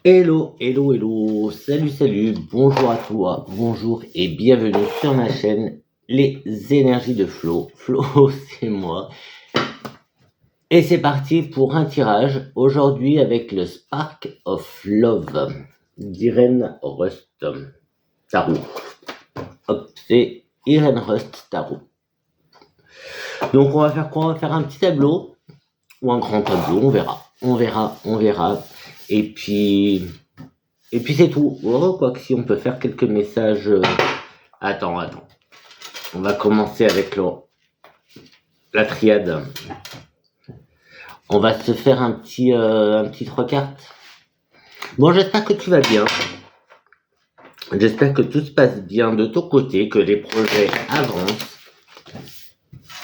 Hello, hello, hello, salut, salut, bonjour à toi, bonjour et bienvenue sur ma chaîne Les Énergies de Flo. Flo, c'est moi. Et c'est parti pour un tirage aujourd'hui avec le Spark of Love d'Irene Rust Tarot. Hop, c'est Irene Rust Tarot. Donc on va faire quoi? On va faire un petit tableau ou un grand tableau, on verra. Et puis c'est tout. Oh, quoi que si on peut faire quelques messages. Attends. On va commencer avec la triade. On va se faire un petit 3 cartes. Bon, j'espère que tu vas bien. J'espère que tout se passe bien de ton côté, que les projets avancent,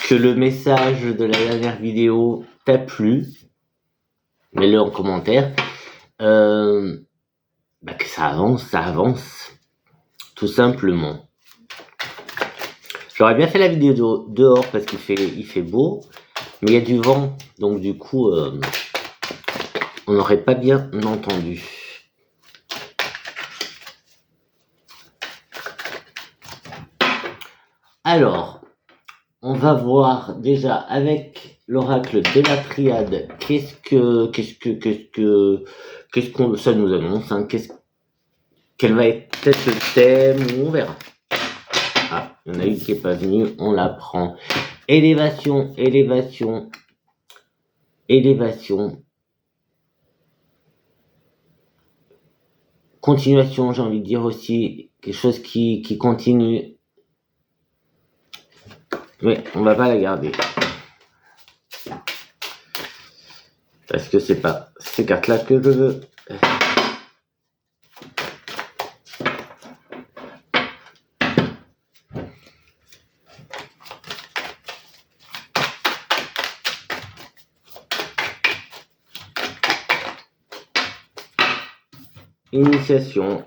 que le message de la dernière vidéo t'a plu. Mets-le en commentaire. Que ça avance. Tout simplement. J'aurais bien fait la vidéo dehors parce qu'il fait beau, mais il y a du vent, donc du coup, on n'aurait pas bien entendu. Alors, on va voir déjà avec l'oracle de la triade, qu'est-ce que ça nous annonce, hein, quel va être peut-être le thème, on verra. Ah, il y en a une qui est pas venue, on la prend. Élévation. Continuation, j'ai envie de dire aussi, quelque chose qui continue. Mais on va pas la garder. Parce que c'est pas ces cartes-là que je veux. Initiation.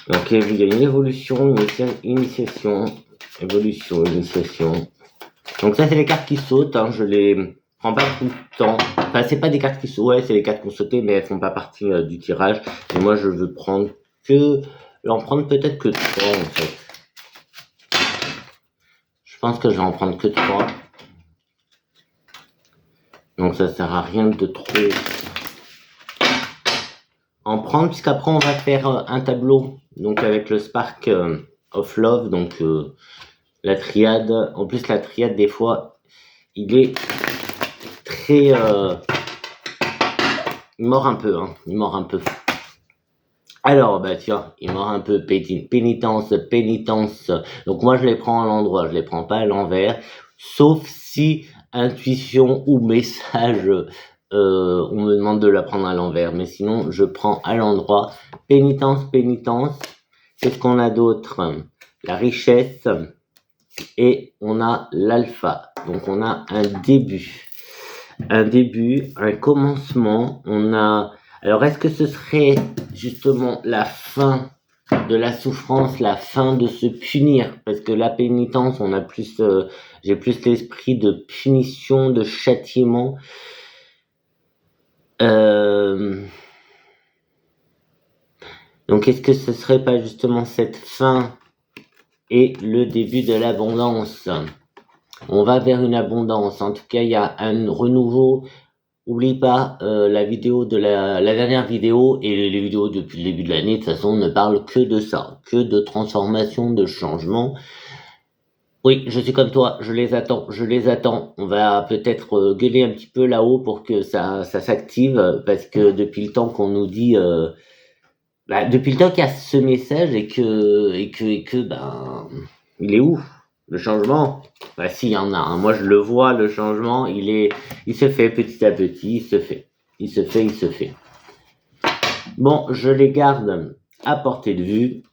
Donc il y a une évolution, initiation. Donc ça c'est les cartes qui sautent, hein, je les prends pas tout le temps. Enfin c'est pas des cartes qui sautent, ouais c'est les cartes qui ont sauté mais elles font pas partie du tirage. Et moi je veux en prendre peut-être que 3 en fait. Je pense que je vais en prendre que 3. Donc ça sert à rien de trop en prendre, puisqu'après on va faire un tableau, donc avec le Spark of Love, donc la triade. En plus la triade des fois, il est très... il mord un peu. Alors, tiens, il mord un peu, pénitence. Donc moi je les prends à l'endroit, je les prends pas à l'envers, sauf si intuition ou message... on me demande de la prendre à l'envers, mais sinon je prends à l'endroit. Pénitence. Qu'est-ce qu'on a d'autre? La richesse et on a l'alpha. Donc on a un début, un commencement. On a. Alors est-ce que ce serait justement la fin de la souffrance, la fin de se punir? Parce que la pénitence, on a plus, j'ai plus l'esprit de punition, de châtiment. Donc est-ce que ce serait pas justement cette fin et le début de l'abondance? On va vers une abondance. En tout cas, il y a un renouveau. Oublie pas la vidéo de la dernière vidéo et les vidéos depuis le début de l'année, de toute façon, ne parlent que de ça, que de transformation, de changement. Oui, je suis comme toi, je les attends. On va peut-être gueuler un petit peu là-haut pour que ça s'active, parce que depuis le temps qu'on nous dit, depuis le temps qu'il y a ce message et que, il est où le changement? Si, il y en a. Hein. Moi, je le vois, le changement, il se fait petit à petit, il se fait. Bon, je les garde à portée de vue.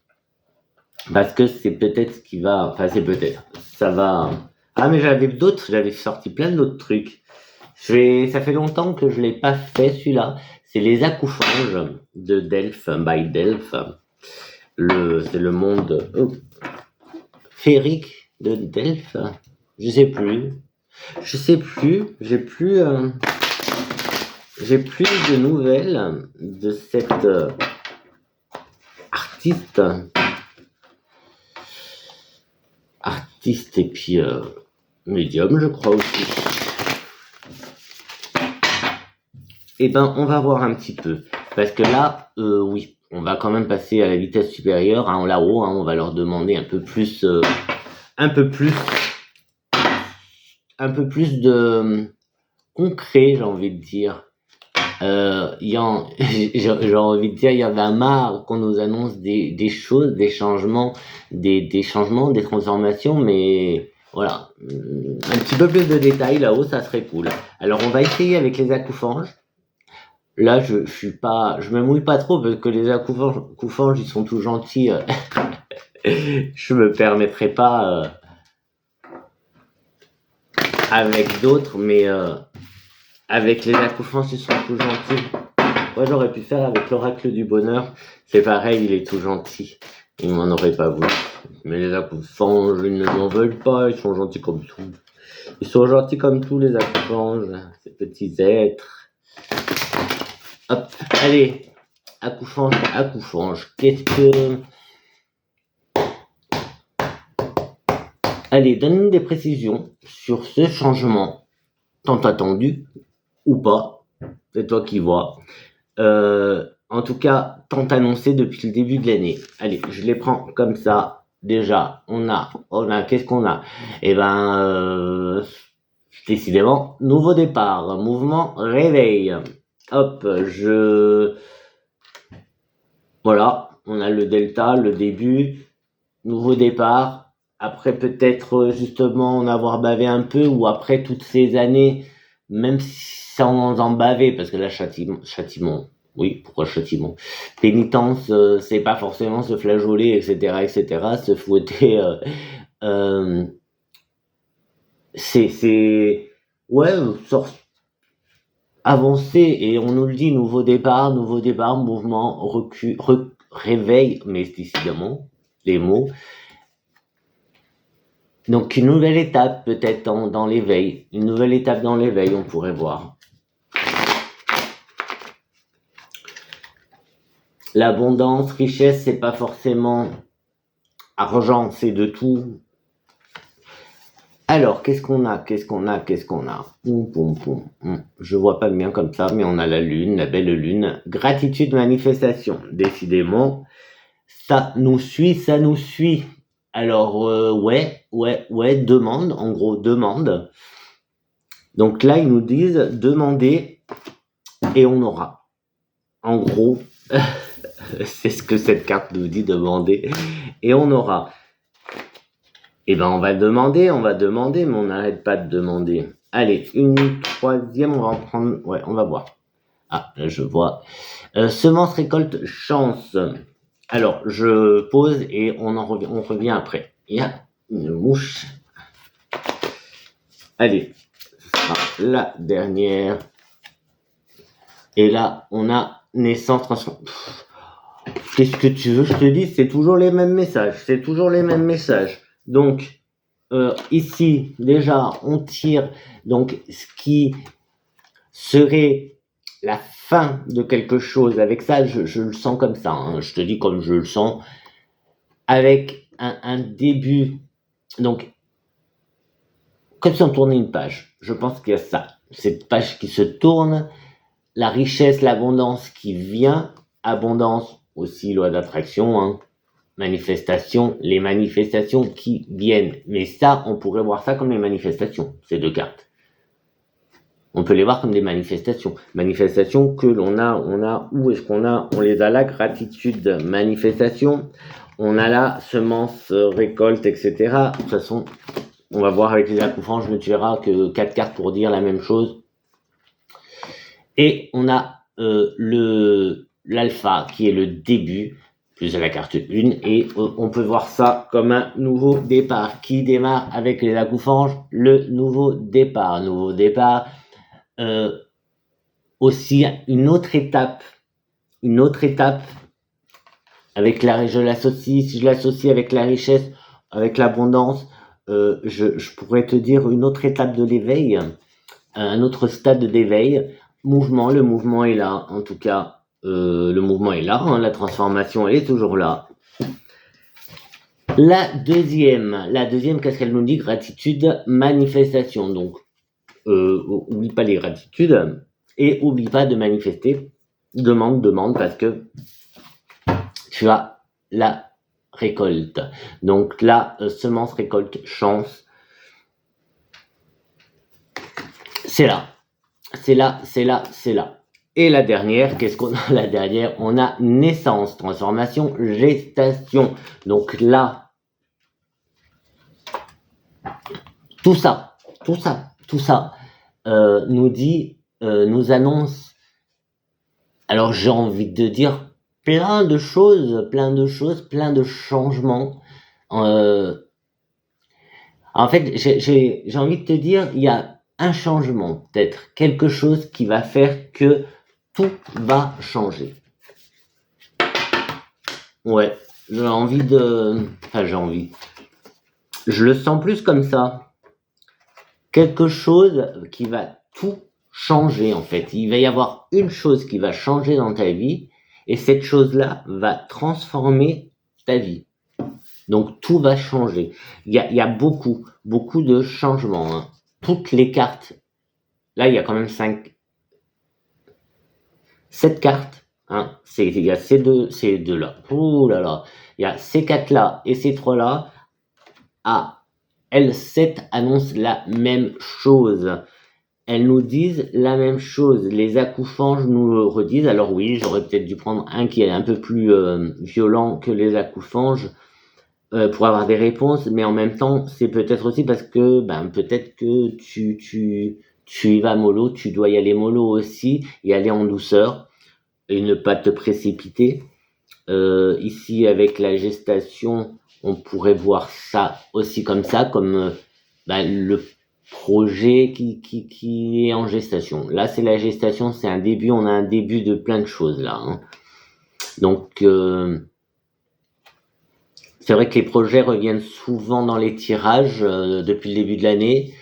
Parce que c'est peut-être ce qui va... Enfin, c'est peut-être. Ça va... Ah, mais j'avais sorti plein d'autres trucs. Ça fait longtemps que je l'ai pas fait, celui-là. C'est les accoufanges de Delphes, by Delphes. C'est le monde féerique de Delphes. Je sais plus. J'ai plus... j'ai plus de nouvelles de cette artiste et puis médium, je crois aussi. Eh ben, on va voir un petit peu. Parce que là, oui, on va quand même passer à la vitesse supérieure, hein, là-haut, hein, on va leur demander un peu plus de concret, j'ai envie de dire. J'ai envie de dire, il y en a marre qu'on nous annonce des choses, des changements, des changements, des transformations, mais voilà, un petit peu plus de détails là-haut, ça serait cool. Alors, on va essayer avec les accoufanges. Là, je me mouille pas trop parce que les accoufanges, ils sont tout gentils. Je me permettrai pas avec d'autres, mais avec les accoufanges, ils sont tout gentils. Moi, j'aurais pu faire avec l'oracle du bonheur. C'est pareil, il est tout gentil. Il m'en aurait pas voulu. Mais les accoufanges, ils ne m'en veulent pas. Ils sont gentils comme tout. Ils sont gentils comme tous les accoufanges, ces petits êtres. Hop, allez, accoufange. Qu'est-ce que... Allez, donne-nous des précisions sur ce changement, tant attendu ou pas, c'est toi qui vois. En tout cas, tant annoncé depuis le début de l'année. Allez, je les prends comme ça. Déjà, on a, qu'est-ce qu'on a? Eh ben, décidément, nouveau départ, mouvement réveil. Hop, voilà, on a le delta, le début, nouveau départ. Après, peut-être justement en avoir bavé un peu, ou après toutes ces années, même sans en baver, parce que là, châtiment. Oui, pourquoi châtiment? Pénitence, c'est pas forcément se flageoler, etc., se fouetter. Ouais, avancer, et on nous le dit, nouveau départ, mouvement, recul, réveil, mais décidément, les mots. Donc une nouvelle étape peut-être dans l'éveil, on pourrait voir. L'abondance, richesse, c'est pas forcément argent, c'est de tout. Alors, qu'est-ce qu'on a? Je vois pas bien comme ça, mais on a la lune, la belle lune. Gratitude, manifestation. Décidément, ça nous suit. Alors, ouais, demande, en gros, demande. Donc là, ils nous disent demander et on aura. En gros, c'est ce que cette carte nous dit, demander et on aura. Eh ben, on va demander, mais on n'arrête pas de demander. Allez, une troisième, on va en prendre, ouais, on va voir. Ah, là, je vois. Semence, récolte, chance. Alors, je pose et on revient après. Il y a une mouche. Allez, ce sera la dernière. Et là, on a naissance, transformation. Qu'est-ce que tu veux, je te dis, c'est toujours les mêmes messages. Donc, ici, déjà, on tire donc ce qui serait la fin de quelque chose. Avec ça, je le sens comme ça. Hein. Je te dis comme je le sens. Avec un début. Donc, comme si on tournait une page. Je pense qu'il y a ça. Cette page qui se tourne. La richesse, l'abondance qui vient. Abondance, aussi loi d'attraction. Hein. Manifestation, les manifestations qui viennent. Mais ça, on pourrait voir ça comme les manifestations, ces deux cartes. On peut les voir comme des manifestations. Manifestations que l'on a, où est-ce qu'on a? On les a là, gratitude, manifestation. On a là, semence, récolte, etc. De toute façon, on va voir avec les accoufanges, je ne tuerai que 4 cartes pour dire la même chose. Et on a l'alpha, qui est le début, plus la carte 1, et on peut voir ça comme un nouveau départ. Qui démarre avec les accoufanges? Le nouveau départ. Aussi une autre étape avec je l'associe avec la richesse, avec l'abondance, je pourrais te dire une autre étape de l'éveil, un autre stade d'éveil, mouvement, le mouvement est là, en tout cas, le mouvement est là, hein, la transformation elle est toujours là. La deuxième, qu'est-ce qu'elle nous dit? Gratitude, manifestation. Donc, oublie pas les gratitudes et oublie pas de manifester. Demande, parce que tu as la récolte. Donc là, semence, récolte, chance. C'est là. C'est là, c'est là, c'est là. Et la dernière, qu'est-ce qu'on a? La dernière, on a naissance, transformation, gestation. Donc là, tout ça nous dit, nous annonce, alors j'ai envie de dire plein de choses, plein de changements. En fait, j'ai envie de te dire, il y a un changement, peut-être quelque chose qui va faire que tout va changer. Ouais, j'ai envie. Je le sens plus comme ça. Quelque chose qui va tout changer, en fait. Il va y avoir une chose qui va changer dans ta vie, et cette chose-là va transformer ta vie. Donc tout va changer. Il y a beaucoup de changements, hein. Toutes les cartes. Là, il y a quand même 7 cartes. Hein. Il y a ces deux là. Ouh là là. Il y a ces 4 là et ces 3 là. Ah, elles 7 annoncent la même chose. Elles nous disent la même chose. Les accoufanges nous le redisent. Alors oui, j'aurais peut-être dû prendre un qui est un peu plus violent que les accoufanges pour avoir des réponses, mais en même temps, c'est peut-être aussi parce que peut-être que tu y vas mollo, tu dois y aller mollo aussi, y aller en douceur et ne pas te précipiter. Ici, avec la gestation, on pourrait voir ça aussi comme ça, comme le projet qui est en gestation. Là, c'est la gestation, c'est un début, on a un début de plein de choses là. Hein. Donc, c'est vrai que les projets reviennent souvent dans les tirages depuis le début de l'année.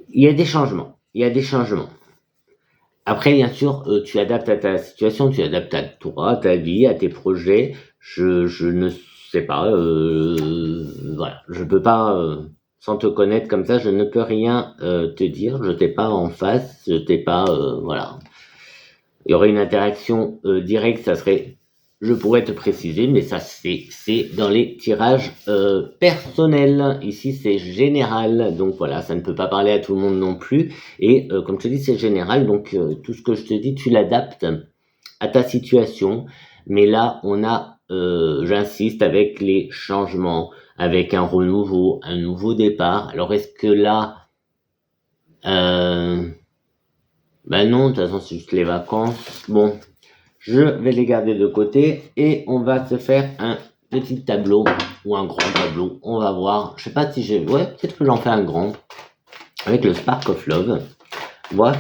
Il y a des changements. Après, bien sûr, tu adaptes à ta situation, tu adaptes à toi, à ta vie, à tes projets. Je ne sais pas, voilà, je peux pas, sans te connaître comme ça, je ne peux rien te dire. Je t'ai pas en face, je t'ai pas, voilà. Il y aurait une interaction directe, ça serait, je pourrais te préciser, mais ça c'est dans les tirages personnels. Ici c'est général, donc voilà, ça ne peut pas parler à tout le monde non plus. Et comme je te dis, c'est général, donc tout ce que je te dis, tu l'adaptes à ta situation. Mais là, on a, j'insiste, avec les changements, avec un renouveau, un nouveau départ. Alors est-ce que là, non, de toute façon, c'est juste les vacances. Bon, je vais les garder de côté et on va se faire un petit tableau ou un grand tableau. On va voir. Je sais pas si j'ai... Ouais, peut-être que j'en fais un grand avec le Spark of Love. Voilà.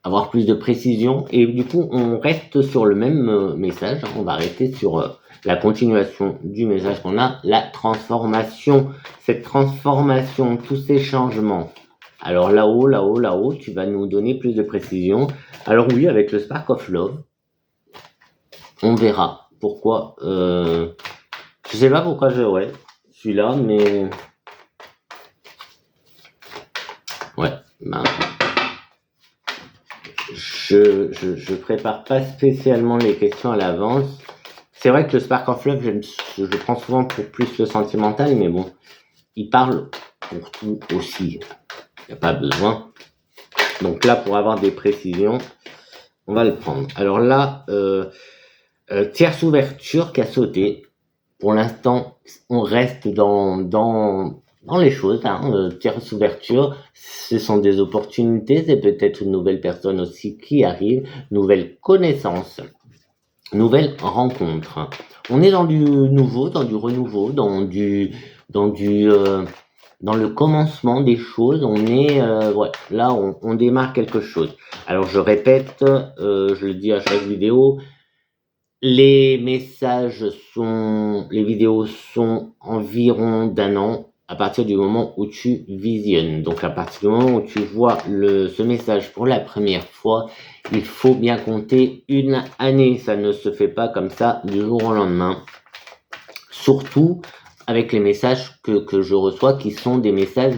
Avoir plus de précision. Et du coup, on reste sur le même message. On va rester sur la continuation du message qu'on a. La transformation. Cette transformation, tous ces changements. Alors là-haut, tu vas nous donner plus de précision. Alors oui, avec le Spark of Love, on verra pourquoi. Je sais pas pourquoi je suis là, mais ouais, je prépare pas spécialement les questions à l'avance. C'est vrai que le Spark of Love, je le prends souvent pour plus le sentimental, mais bon, il parle pour tout aussi. Il n'y a pas besoin. Donc là, pour avoir des précisions, on va le prendre. Alors là, tierce ouverture qui a sauté. Pour l'instant, on reste dans les choses. Hein. Tierce ouverture, ce sont des opportunités. C'est peut-être une nouvelle personne aussi qui arrive, nouvelle connaissance, nouvelle rencontre. On est dans du nouveau, dans du renouveau, dans le commencement des choses. On est, là, on démarre quelque chose. Alors je répète, je le dis à chaque vidéo, Les vidéos sont environ d'1 an à partir du moment où tu visionnes. Donc à partir du moment où tu vois ce message pour la première fois, il faut bien compter 1 année. Ça ne se fait pas comme ça du jour au lendemain. Surtout avec les messages que je reçois, qui sont des messages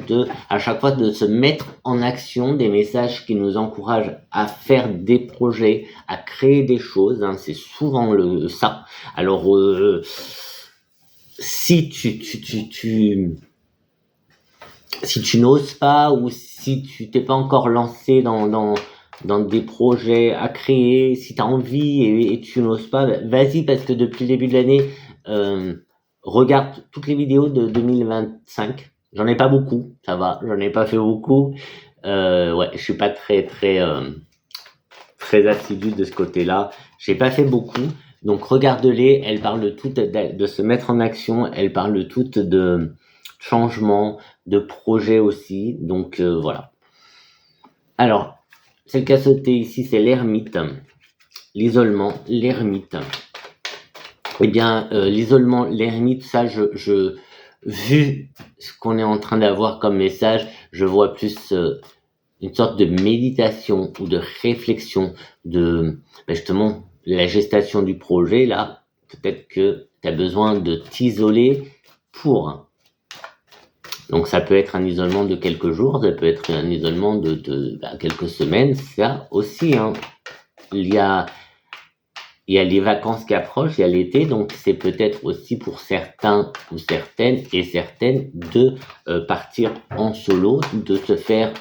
à chaque fois de se mettre en action, des messages qui nous encouragent à faire des projets, à créer des choses, hein, c'est souvent ça. Alors, si tu n'oses pas, ou si tu t'es pas encore lancé dans des projets à créer, si tu as envie et tu n'oses pas, vas-y, parce que depuis le début de l'année, regarde toutes les vidéos de 2025. J'en ai pas beaucoup, ça va, j'en ai pas fait beaucoup. Ouais, je suis pas très assidu de ce côté-là. J'ai pas fait beaucoup, donc regarde-les. Elles parlent toutes de se mettre en action. Elles parlent toutes de changement, de projet aussi. Donc voilà. Alors, celle qui a sauté ici, c'est l'ermite, l'isolement, l'ermite. Eh bien, l'isolement, l'ermite, ça, vu ce qu'on est en train d'avoir comme message, je vois plus une sorte de méditation ou de réflexion justement, la gestation du projet. Là, peut-être que tu as besoin de t'isoler pour. Donc, ça peut être un isolement de quelques jours, ça peut être un isolement de quelques semaines, ça aussi, hein. Il y a les vacances qui approchent, il y a l'été, donc c'est peut-être aussi pour certains ou certaines de partir en solo, de se faire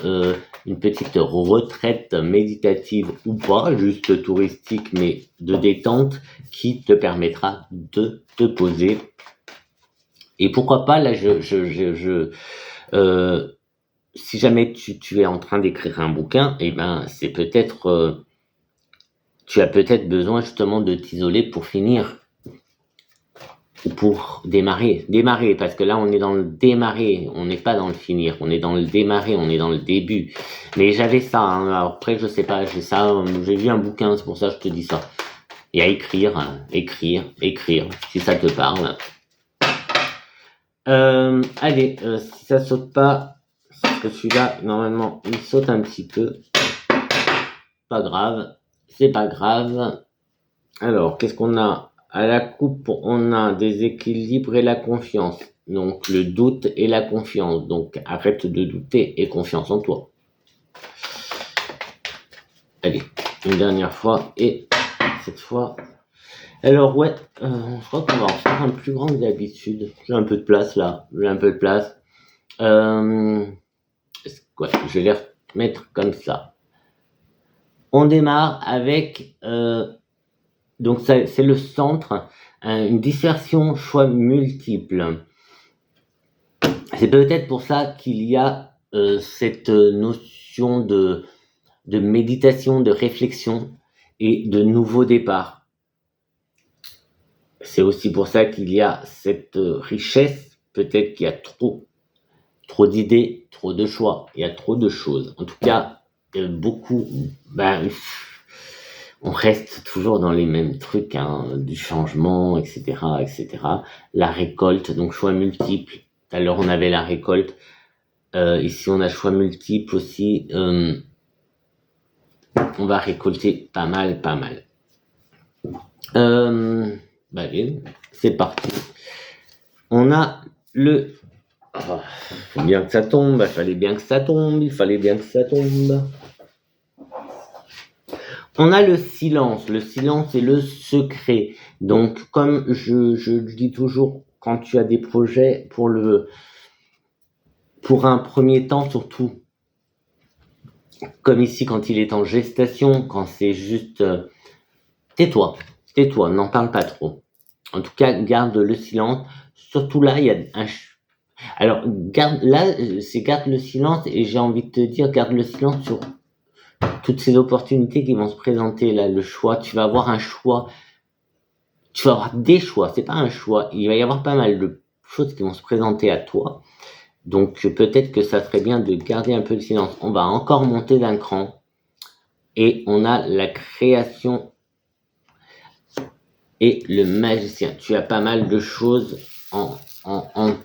une petite retraite méditative ou pas, juste touristique, mais de détente, qui te permettra de te poser. Et pourquoi pas, là, si jamais tu es en train d'écrire un bouquin, eh ben, c'est peut-être... tu as peut-être besoin justement de t'isoler pour finir, ou pour démarrer, parce que là on est dans le démarrer, on n'est pas dans le finir, on est dans le démarrer, on est dans le début. Mais j'avais ça, hein. Alors après je sais pas, j'ai vu un bouquin, c'est pour ça que je te dis ça. Et à écrire, si ça te parle. Allez, si ça saute pas, parce que celui-là, normalement, il saute un petit peu. Pas grave, c'est pas grave. Alors, qu'est-ce qu'on a? À la coupe, on a des équilibres et la confiance. Donc, le doute et la confiance. Donc, arrête de douter et confiance en toi. Allez, une dernière fois, et cette fois... Alors, ouais, je crois qu'on va en faire un plus grand que d'habitude. J'ai un peu de place, là. Ouais, je vais les remettre comme ça. On démarre avec... donc, c'est le centre, une dispersion choix multiples. C'est peut-être pour ça qu'il y a cette notion de méditation, de réflexion et de nouveau départ. C'est aussi pour ça qu'il y a cette richesse, peut-être qu'il y a trop d'idées, trop de choix, il y a trop de choses. En tout cas, beaucoup... on reste toujours dans les mêmes trucs, hein, du changement, etc. La récolte, donc choix multiples. Tout à l'heure, on avait la récolte. Ici, on a choix multiples aussi. On va récolter pas mal. Allez, c'est parti. On a le... faut bien que ça tombe, il fallait bien que ça tombe. On a le silence. Le silence est le secret. Donc, comme je dis toujours, quand tu as des projets, pour un premier temps surtout, comme ici quand il est en gestation, quand c'est juste... tais-toi, n'en parle pas trop. En tout cas, garde le silence. Surtout là, il y a un... Alors, garde le silence, et j'ai envie de te dire, garde le silence sur toutes ces opportunités qui vont se présenter là, le choix. Tu vas avoir un choix. Tu vas avoir des choix, c'est pas un choix. Il va y avoir pas mal de choses qui vont se présenter à toi. Donc, peut-être que ça serait bien de garder un peu le silence. On va encore monter d'un cran. Et on a la création. et le magicien. Tu as pas mal de choses en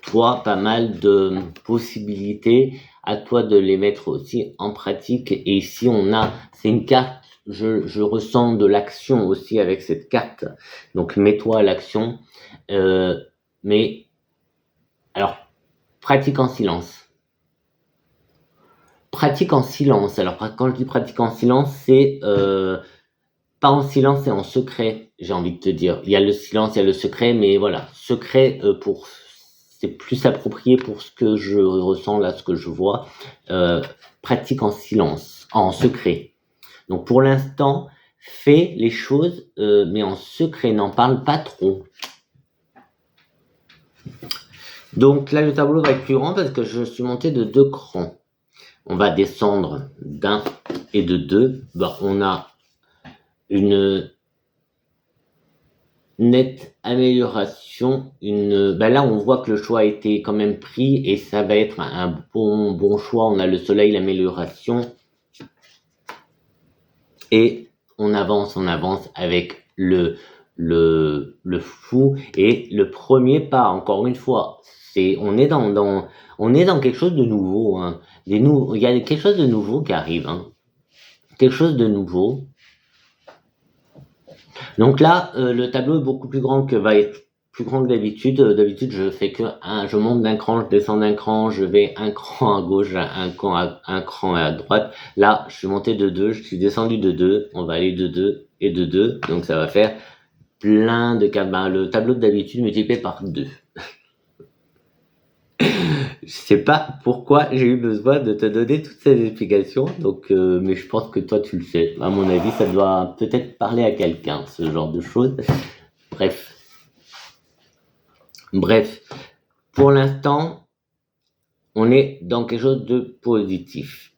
toi, pas mal de possibilités, à toi de les mettre aussi en pratique. Et ici, c'est une carte, je ressens de l'action aussi avec cette carte. Donc, mets-toi à l'action. Mais, alors, pratique en silence. Pratique en silence. Alors, quand je dis pratique en silence, c'est pas en silence et en secret, j'ai envie de te dire. Il y a le silence, il y a le secret, mais voilà, secret c'est plus approprié pour ce que je ressens là, ce que je vois. Pratique en silence, en secret. Donc pour l'instant, fais les choses, mais en secret, n'en parle pas trop. Donc là, le tableau va être plus grand parce que je suis monté de 2 crans. On va descendre d'1 et de 2. On a une nette amélioration. Là, on voit que le choix a été quand même pris et ça va être un bon choix. On a le soleil, l'amélioration. Et on avance avec le fou et le premier pas. Encore une fois, on est dans quelque chose de nouveau. Hein. Il y a quelque chose de nouveau qui arrive. Hein. Quelque chose de nouveau. Donc là, le tableau est beaucoup va être plus grand que d'habitude. D'habitude, je monte d'un cran, je descends d'un cran, je vais un cran à gauche, un cran à droite. Là, je suis monté de 2, je suis descendu de 2, on va aller de 2 et de 2. Donc ça va faire plein de cas. Le tableau d'habitude multiplié par 2. Je sais pas pourquoi j'ai eu besoin de te donner toutes ces explications, donc mais je pense que toi tu le sais. À mon avis, ça doit peut-être parler à quelqu'un, ce genre de choses. Bref. Pour l'instant, on est dans quelque chose de positif.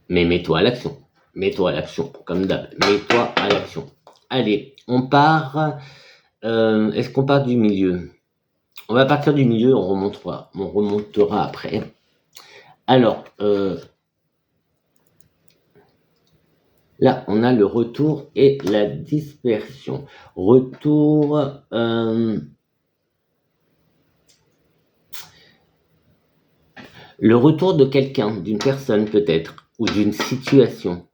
Mais mets-toi à l'action. Mets-toi à l'action, comme d'hab. Mets-toi à l'action. Allez, on part. Est-ce qu'on part du milieu? On va partir du milieu, on remontera après. Alors, là, on a le retour et la dispersion. Retour, le retour de quelqu'un, d'une personne peut-être, ou d'une situation.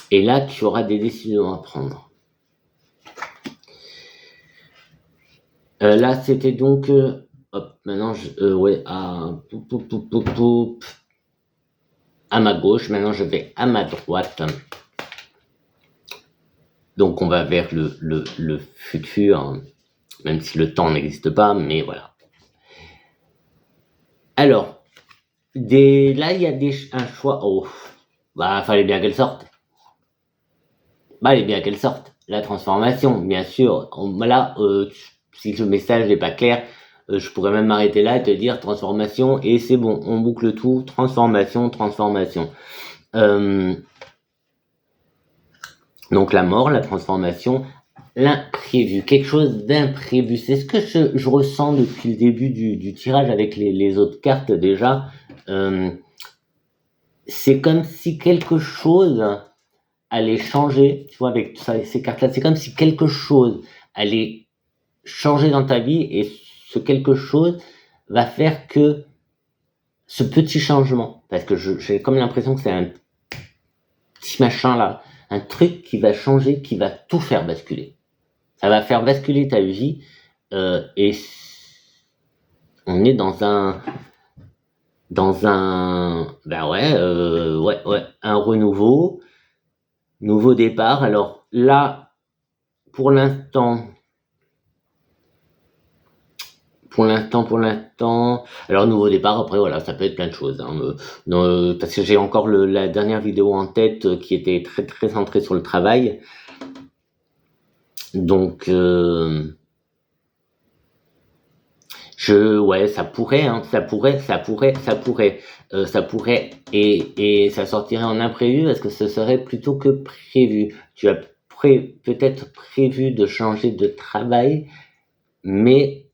Et là, tu auras des décisions à prendre. Là, c'était donc... maintenant, à ma gauche. Maintenant, je vais à ma droite. Donc, on va vers le futur, même si le temps n'existe pas, mais voilà. Alors, là, il y a un choix. Oh, fallait bien qu'elle sorte. Il est bien qu'elle sorte. La transformation, bien sûr. Là, si le message n'est pas clair, je pourrais même m'arrêter là et te dire transformation et c'est bon, on boucle tout, transformation. Donc la mort, la transformation, l'imprévu, quelque chose d'imprévu. C'est ce que je ressens depuis le début du tirage avec les autres cartes déjà. C'est comme si quelque chose allait changer, tu vois, avec ces cartes-là. C'est comme si quelque chose allait changer dans ta vie et ce quelque chose va faire que ce petit changement, parce que j'ai comme l'impression que c'est un petit machin là, un truc qui va changer, qui va tout faire basculer. Ça va faire basculer ta vie et on est dans un un renouveau, nouveau départ. Alors là, pour l'instant, alors nouveau départ, après voilà, ça peut être plein de choses, hein, parce que j'ai encore la dernière vidéo en tête qui était très très centrée sur le travail. Donc ça pourrait, hein, ça pourrait et ça sortirait en imprévu parce que ce serait plutôt que prévu. Tu as peut-être prévu de changer de travail, mais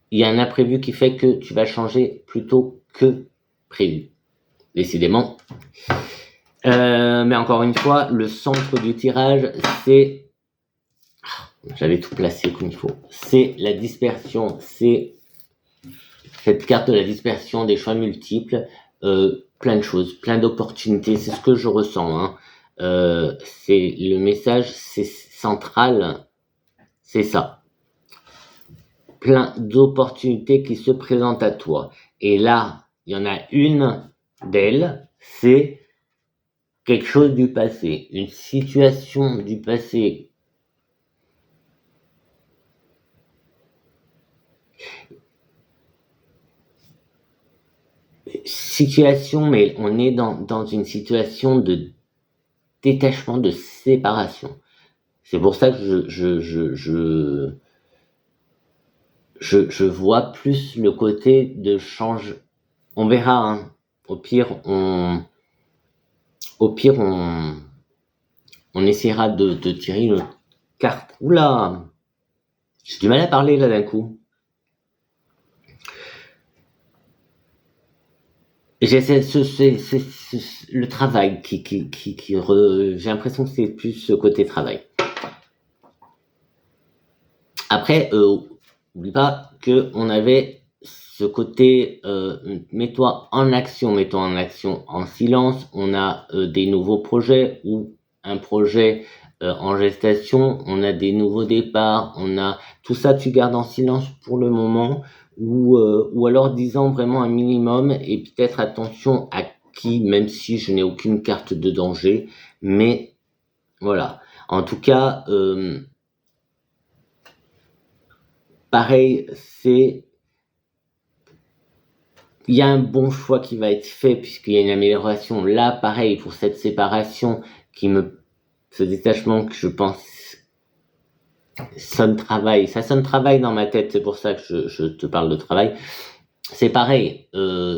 il y a un imprévu qui fait que tu vas changer plutôt que prévu. Décidément. Mais encore une fois, le centre du tirage, c'est... J'avais tout placé comme il faut. C'est la dispersion, c'est cette carte de la dispersion des choix multiples, plein de choses, plein d'opportunités, c'est ce que je ressens. Hein. C'est le message, c'est central, c'est ça. Plein d'opportunités qui se présentent à toi. Et là, il y en a une d'elles, c'est quelque chose du passé, une situation du passé. Situation, mais on est dans une situation de détachement, de séparation. C'est pour ça que je vois plus le côté de change. On verra, hein. Au pire, on essaiera de tirer une carte. Oula! J'ai du mal à parler là d'un coup. C'est le travail j'ai l'impression que c'est plus ce côté travail. Après, oublie pas que on avait ce côté mets-toi en action en silence. On a des nouveaux projets ou un projet en gestation. On a des nouveaux départs. On a tout ça, tu gardes en silence pour le moment. Ou alors disant vraiment un minimum et peut-être attention à qui, même si je n'ai aucune carte de danger, mais voilà. En tout cas, pareil, il y a un bon choix qui va être fait puisqu'il y a une amélioration. Là, pareil, pour cette séparation ce détachement que je pense sonne travail. Ça sonne travail dans ma tête, c'est pour ça que je te parle de travail. C'est pareil,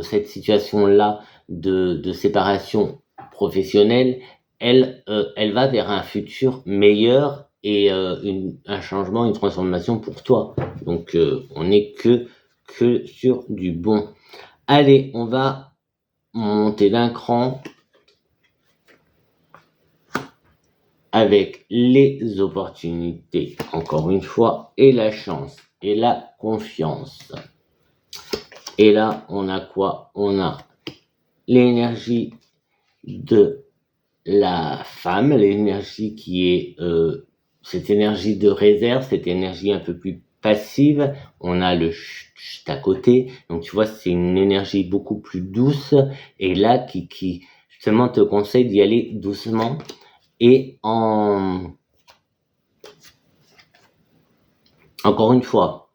cette situation-là de séparation professionnelle, elle va vers un futur meilleur et un changement, une transformation pour toi. Donc on n'est que sur du bon. Allez, on va monter d'un cran avec les opportunités, encore une fois, et la chance, et la confiance. Et là, on a quoi? On a l'énergie de la femme, l'énergie qui est cette énergie de réserve, cette énergie un peu plus passive. On a le chut à côté, donc tu vois, c'est une énergie beaucoup plus douce et là qui justement te conseille d'y aller doucement et encore une fois.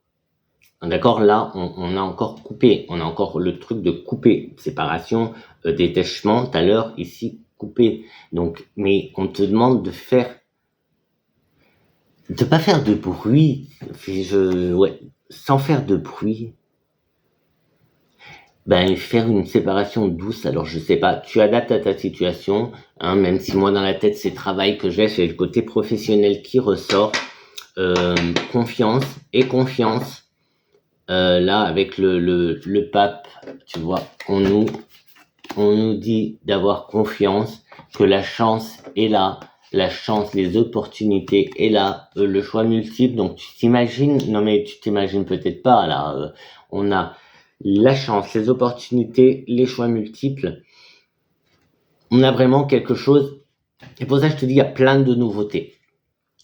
D'accord, là, on a encore coupé, on a encore le truc de couper, séparation, détachement, tout à l'heure, ici, couper. Donc, mais on te demande de pas faire de bruit, sans faire de bruit. Ben, faire une séparation douce, alors je sais pas, tu adaptes à ta situation, hein, même si moi dans la tête c'est travail que j'ai le côté professionnel qui ressort, confiance et confiance. Là, avec le pape, tu vois, on nous dit d'avoir confiance, que la chance est là, la chance, les opportunités est là, le choix multiple. Donc tu t'imagines, non mais tu t'imagines peut-être pas là, on a la chance, les opportunités, les choix multiples. On a vraiment quelque chose. Et pour ça, je te dis, il y a plein de nouveautés,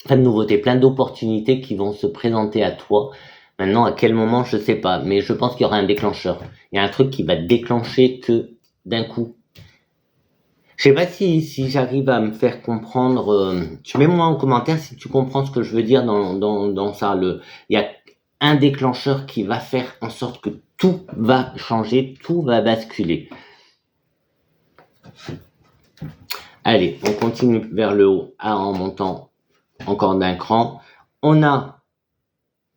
plein d'opportunités qui vont se présenter à toi. Maintenant, à quel moment, je sais pas, mais je pense qu'il y aura un déclencheur. Il y a un truc qui va déclencher que d'un coup. Je sais pas si j'arrive à me faire comprendre. Tu mets-moi en commentaire si tu comprends ce que je veux dire dans ça. Il y a un déclencheur qui va faire en sorte que tout va changer, tout va basculer. Allez, on continue vers le haut en montant encore d'un cran. On a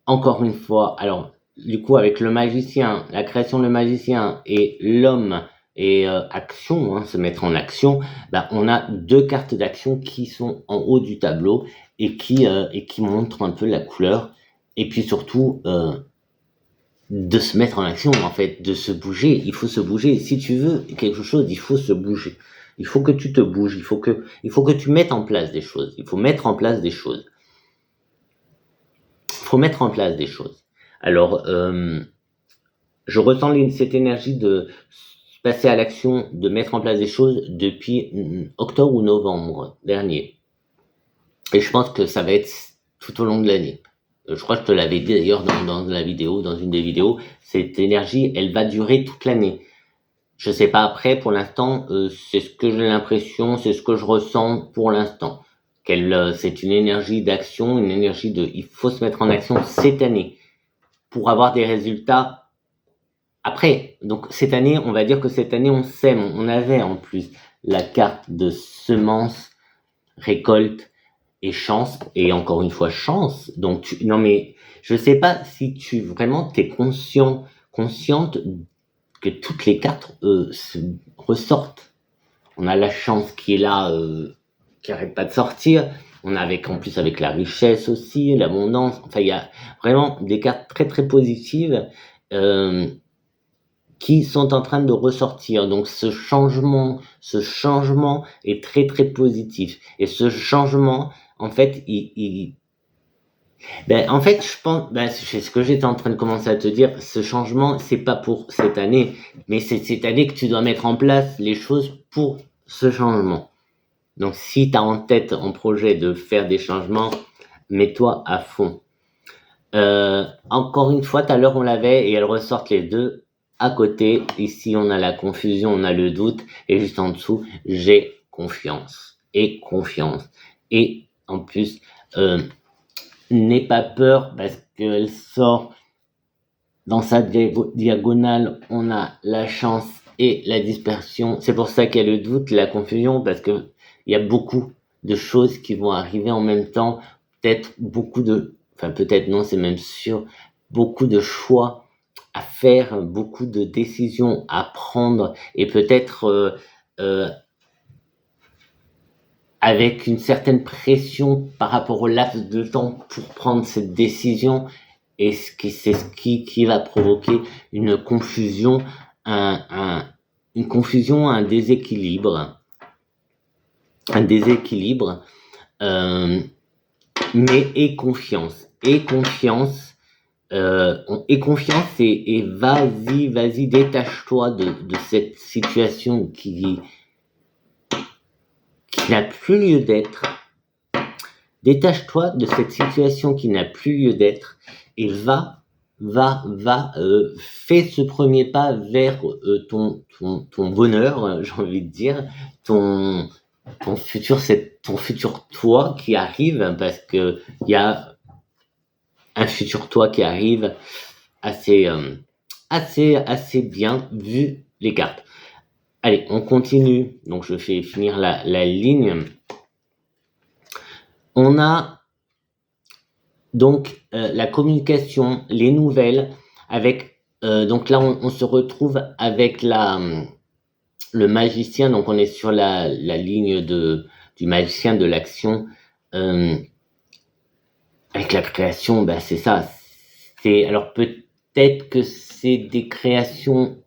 encore une fois, alors du coup avec le magicien, la création de magicien et l'homme et action, hein, se mettre en action, on a deux cartes d'action qui sont en haut du tableau et qui montrent un peu la couleur et puis surtout de se mettre en action en fait, de se bouger. Il faut se bouger. Si tu veux quelque chose, il faut se bouger. Il faut que tu te bouges, il faut que tu mettes en place des choses. Il faut mettre en place des choses. Il faut mettre en place des choses. Alors, je ressens cette énergie de passer à l'action, de mettre en place des choses depuis octobre ou novembre dernier. Et je pense que ça va être tout au long de l'année. Je crois que je te l'avais dit d'ailleurs dans la vidéo, dans une des vidéos, cette énergie, elle va durer toute l'année. Je sais pas après, pour l'instant, c'est ce que j'ai l'impression, c'est ce que je ressens pour l'instant. C'est une énergie d'action, une énergie il faut se mettre en action cette année pour avoir des résultats après. Donc cette année, on va dire que cette année, on sème, on avait en plus la carte de semence, récolte et chance, et encore une fois chance. Donc non mais je sais pas si tu vraiment t'es consciente que toutes les cartes ressortent. On a la chance qui est là, qui arrête pas de sortir. On a en plus avec la richesse aussi, l'abondance. Enfin, il y a vraiment des cartes très très positives qui sont en train de ressortir. Donc ce changement est très très positif. Et ce changement, en fait, en fait, je pense, c'est ce que j'étais en train de commencer à te dire. Ce changement, c'est pas pour cette année, mais c'est cette année que tu dois mettre en place les choses pour ce changement. Donc, si tu as en tête en projet de faire des changements, mets-toi à fond. Encore une fois, tout à l'heure on l'avait et elles ressortent les deux à côté. Ici, on a la confusion, on a le doute, et juste en dessous, j'ai confiance et confiance. Et en plus, n'aie pas peur parce qu'elle sort dans sa diagonale, on a la chance et la dispersion. C'est pour ça qu'il y a le doute, la confusion, parce que il y a beaucoup de choses qui vont arriver en même temps. Peut-être non, c'est même sûr, beaucoup de choix à faire, beaucoup de décisions à prendre, et peut-être avec une certaine pression par rapport au laps de temps pour prendre cette décision, et c'est ce qui va provoquer une confusion, un déséquilibre, mais et confiance, et vas-y, détache-toi de cette situation qui n'a plus lieu d'être. Détache-toi de cette situation qui n'a plus lieu d'être et fais ce premier pas vers ton bonheur, j'ai envie de dire, ton futur toi qui arrive, parce que il y a un futur toi qui arrive assez bien vu les cartes. Allez, on continue. Donc je fais finir la ligne. On a donc la communication, les nouvelles, avec donc là on se retrouve avec le magicien. Donc on est sur la ligne du magicien de l'action, avec la création. C'est ça. Alors peut-être que c'est des créations.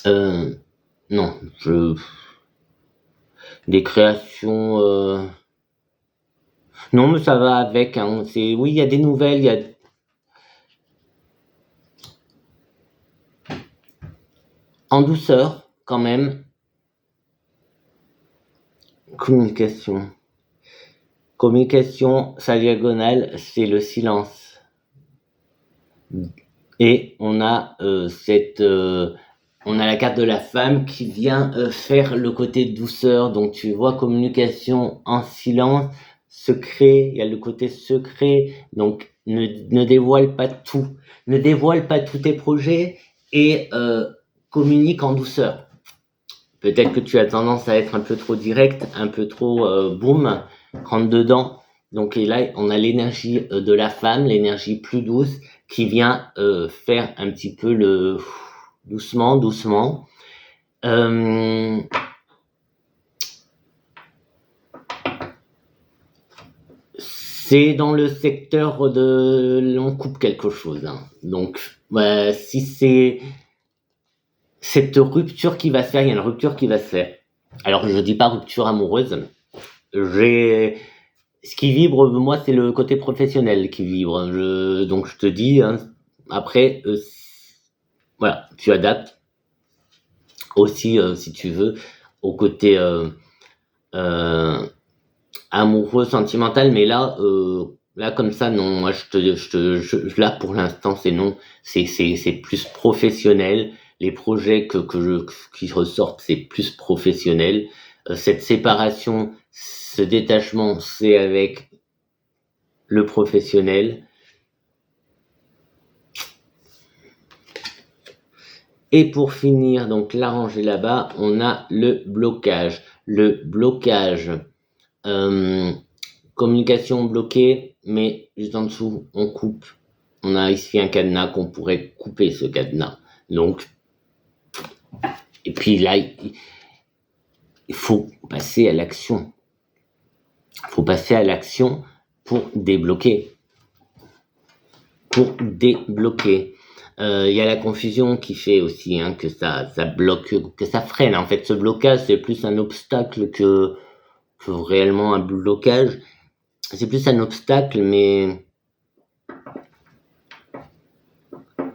Non, des créations. Non, mais ça va avec. Hein. Oui, il y a des nouvelles, il y a. En douceur, quand même. Communication, sa diagonale, c'est le silence. Et on a on a la carte de la femme qui vient faire le côté douceur. Donc tu vois, communication en silence, secret, il y a le côté secret. Donc ne dévoile pas tout. Ne dévoile pas tous tes projets et communique en douceur. Peut-être que tu as tendance à être un peu trop direct, un peu trop boum, rentre dedans. Donc et là, on a l'énergie de la femme, l'énergie plus douce, qui vient faire un petit peu le doucement. C'est dans le secteur on coupe quelque chose. Hein. Donc, si c'est cette rupture qui va se faire, il y a une rupture qui va se faire. Alors je dis pas rupture amoureuse. Ce qui vibre, moi, c'est le côté professionnel qui vibre. Donc je te dis, hein, après, voilà, tu adaptes aussi, si tu veux, au côté euh, amoureux, sentimental. Mais là comme ça, non. Moi, là pour l'instant, c'est non. C'est plus professionnel. Les projets qui ressortent, c'est plus professionnel. Cette séparation, ce détachement, c'est avec le professionnel. Et pour finir, donc la rangée là-bas, on a le blocage. Le blocage, euh, communication bloquée, mais juste en dessous, on coupe. On a ici un cadenas qu'on pourrait couper ce cadenas. Donc, et puis là, il faut passer à l'action. Il faut passer à l'action pour débloquer. Pour débloquer. Il y a la confusion qui fait aussi que ça bloque, que ça freine. En fait, ce blocage, c'est plus un obstacle que réellement un blocage. C'est plus un obstacle, mais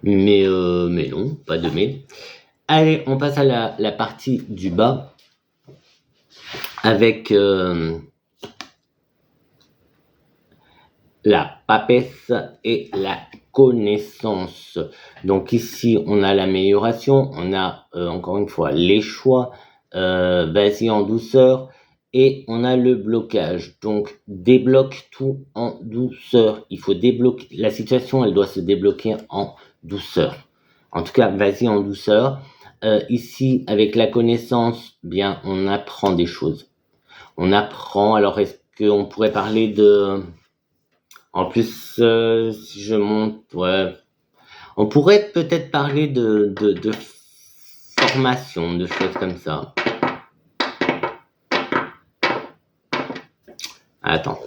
non, pas de mais. Allez, on passe à la partie du bas avec la papesse et la connaissance. Donc ici, on a l'amélioration, on a encore une fois les choix, vas-y en douceur, et on a le blocage. Donc débloque tout en douceur. Il faut débloquer, la situation, elle doit se débloquer en douceur. En tout cas, vas-y en douceur. Ici, avec la connaissance, bien, on apprend des choses. On apprend, alors est-ce qu'on pourrait parler de... En plus, si je monte, ouais, on pourrait peut-être parler de formation, de choses comme ça. Attends,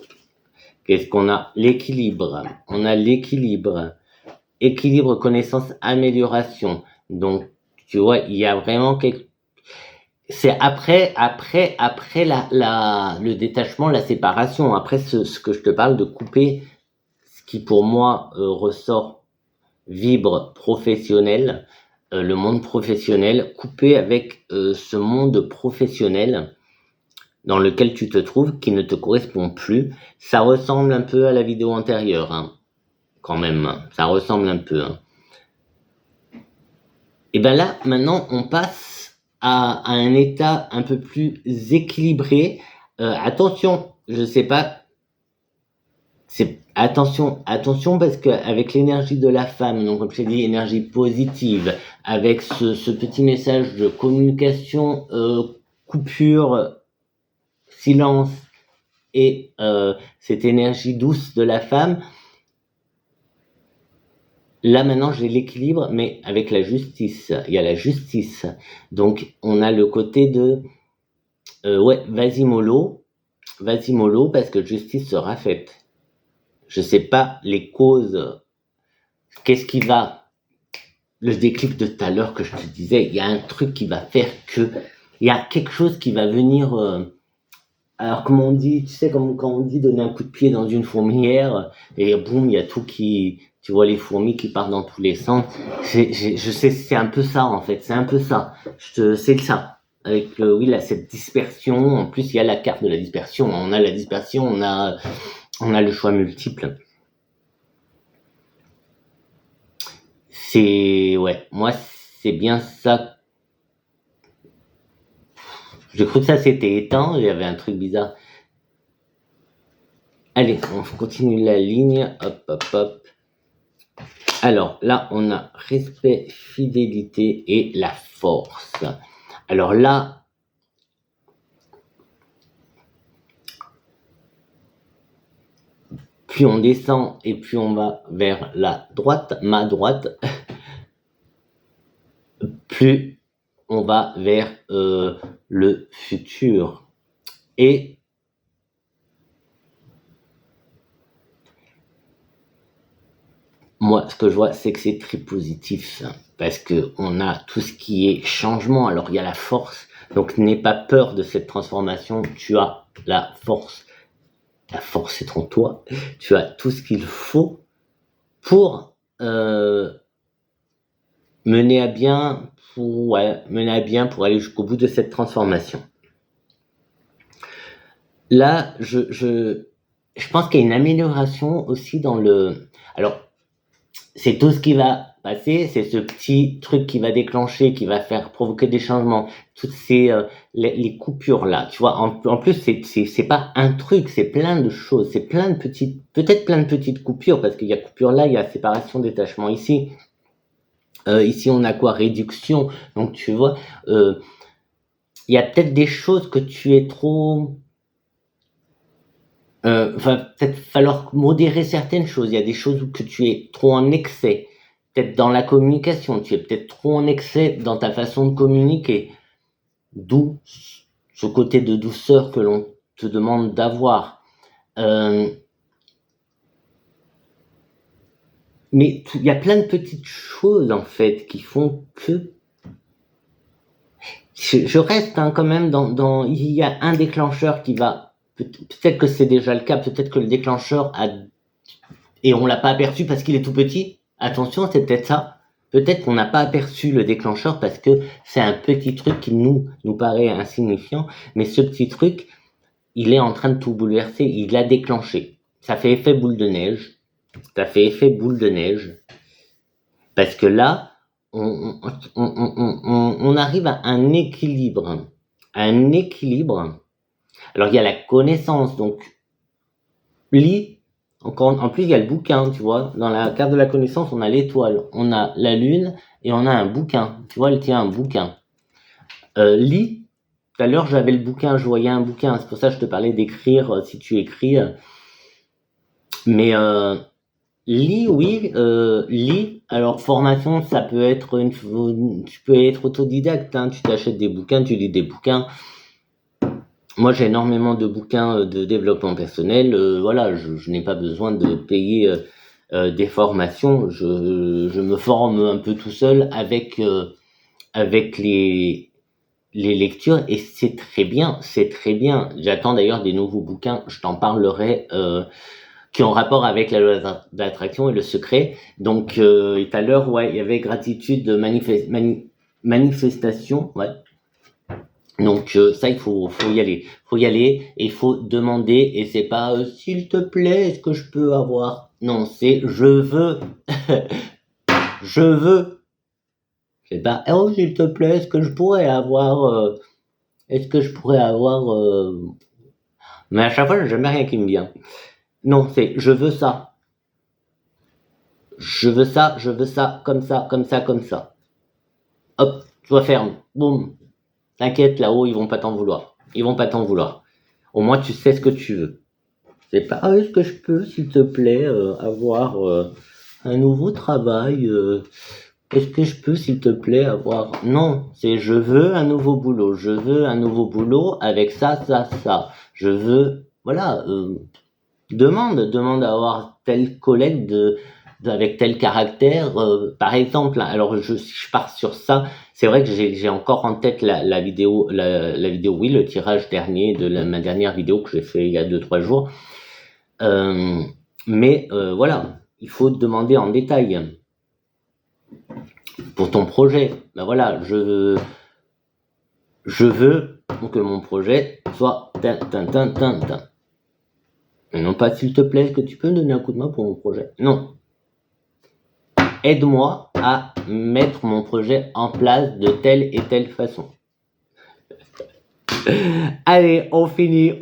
qu'est-ce qu'on a? L'équilibre. On a l'équilibre. Équilibre, connaissance, amélioration. Donc, tu vois, il y a vraiment quelque... C'est après le détachement, la séparation. Après ce que je te parle de couper, ce qui pour moi ressort vibre professionnel, le monde professionnel, coupé avec ce monde professionnel dans lequel tu te trouves, qui ne te correspond plus. Ça ressemble un peu à la vidéo antérieure, hein, quand même. Ça ressemble un peu. Hein. Et ben là, maintenant, on passe à un état un peu plus équilibré. Attention, je sais pas. Attention parce qu'avec l'énergie de la femme, donc comme je t'ai dit, énergie positive, avec ce petit message de communication, coupure, silence et cette énergie douce de la femme, là maintenant j'ai l'équilibre, mais avec la justice. Il y a la justice. Donc on a le côté de ouais, vas-y mollo, parce que justice sera faite. Je sais pas les causes. Qu'est-ce qui va, le déclic de tout à l'heure que je te disais, il y a un truc qui va faire que, il y a quelque chose qui va venir, alors comme on dit, tu sais, comme quand on dit donner un coup de pied dans une fourmilière, et boum, il y a tout qui, tu vois les fourmis qui partent dans tous les sens. Je sais, c'est un peu ça en fait, c'est un peu ça. C'est ça. Avec oui, là, cette dispersion, en plus il y a la carte de la dispersion, on a la dispersion, on a le choix multiple. Ouais, moi, c'est bien ça. J'ai cru que ça s'était éteint, il y avait un truc bizarre. Allez, on continue la ligne, hop. Alors là, on a respect, fidélité et la force. Alors là, plus on descend et plus on va vers la droite, ma droite, plus on va vers le futur. Et moi, ce que je vois, c'est que c'est très positif, parce que on a tout ce qui est changement. Alors, il y a la force, Donc n'aie pas peur de cette transformation, tu as la force. La force est en toi, tu as tout ce qu'il faut pour mener à bien pour aller jusqu'au bout de cette transformation. Là, je pense qu'il y a une amélioration aussi dans le... Alors, c'est tout ce qui va passer, c'est ce petit truc qui va déclencher, qui va faire provoquer des changements, toutes ces les coupures là, tu vois. En plus, c'est pas un truc, c'est plein de choses, c'est plein de petites, peut-être plein de petites coupures, parce qu'il y a coupure là, il y a séparation, détachement ici. Ici, on a quoi? Réduction. Donc, tu vois, il y a peut-être des choses que tu es trop... va peut-être falloir modérer certaines choses. Il y a des choses que tu es trop en excès. Peut-être dans la communication, tu es peut-être trop en excès dans ta façon de communiquer. D'où ce côté de douceur que l'on te demande d'avoir. Mais il y a plein de petites choses, en fait, qui font que... Je reste quand même dans... Il y a un déclencheur qui va... Peut-être que c'est déjà le cas, peut-être que le déclencheur a... Et on l'a pas aperçu parce qu'il est tout petit. Attention, c'est peut-être ça. Peut-être qu'on n'a pas aperçu le déclencheur parce que c'est un petit truc qui nous paraît insignifiant. Mais ce petit truc, il est en train de tout bouleverser. Il l'a déclenché. Ça fait effet boule de neige. Ça fait effet boule de neige. Parce que là, on arrive à un équilibre. Un équilibre. Alors, il y a la connaissance. Donc, lis. Encore, en plus, il y a le bouquin, tu vois. Dans la carte de la connaissance, on a l'étoile, on a la lune et on a un bouquin. Tu vois, elle tient un bouquin. Lis. Tout à l'heure, j'avais le bouquin, je voyais un bouquin. C'est pour ça que je te parlais d'écrire si tu écris. Mais lis, oui, lis. Alors, formation, ça peut être tu peux être autodidacte. Hein. Tu t'achètes des bouquins, tu lis des bouquins. Moi, j'ai énormément de bouquins de développement personnel. Voilà, je n'ai pas besoin de payer des formations. Je me forme un peu tout seul avec les lectures et c'est très bien, c'est très bien. J'attends d'ailleurs des nouveaux bouquins. Je t'en parlerai qui ont rapport avec la loi d'attraction et le secret. Donc, tout à l'heure, ouais, il y avait gratitude, manifestation, ouais. Donc ça, il faut y aller. Faut y aller et il faut demander. Et c'est pas s'il te plaît, est-ce que je peux avoir? Non, c'est je veux. Je veux. C'est pas oh s'il te plaît, est-ce que je pourrais avoir? Est-ce que je pourrais avoir? Mais à chaque fois, j'ai jamais rien qui me vient. Non, c'est je veux ça. Je veux ça, comme ça, comme ça, comme ça. Hop, toi ferme. Boum. T'inquiète, là-haut, ils vont pas t'en vouloir. Ils vont pas t'en vouloir. Au moins, tu sais ce que tu veux. C'est pas, ah, est-ce que je peux, s'il te plaît, avoir un nouveau travail est-ce que je peux, s'il te plaît, avoir... Non, c'est je veux un nouveau boulot. Je veux un nouveau boulot avec ça, ça, ça. Je veux... Voilà. Demande à avoir tel collègue avec tel caractère. Par exemple, alors si je pars sur ça, c'est vrai que j'ai encore en tête la vidéo, la vidéo, oui, le tirage dernier de ma dernière vidéo que j'ai fait il y a 2-3 jours. Mais voilà, il faut demander en détail pour ton projet. Ben voilà, je veux que mon projet soit et non pas s'il te plaît, est-ce que tu peux me donner un coup de main pour mon projet? Non. Aide-moi à mettre mon projet en place de telle et telle façon. Allez, on finit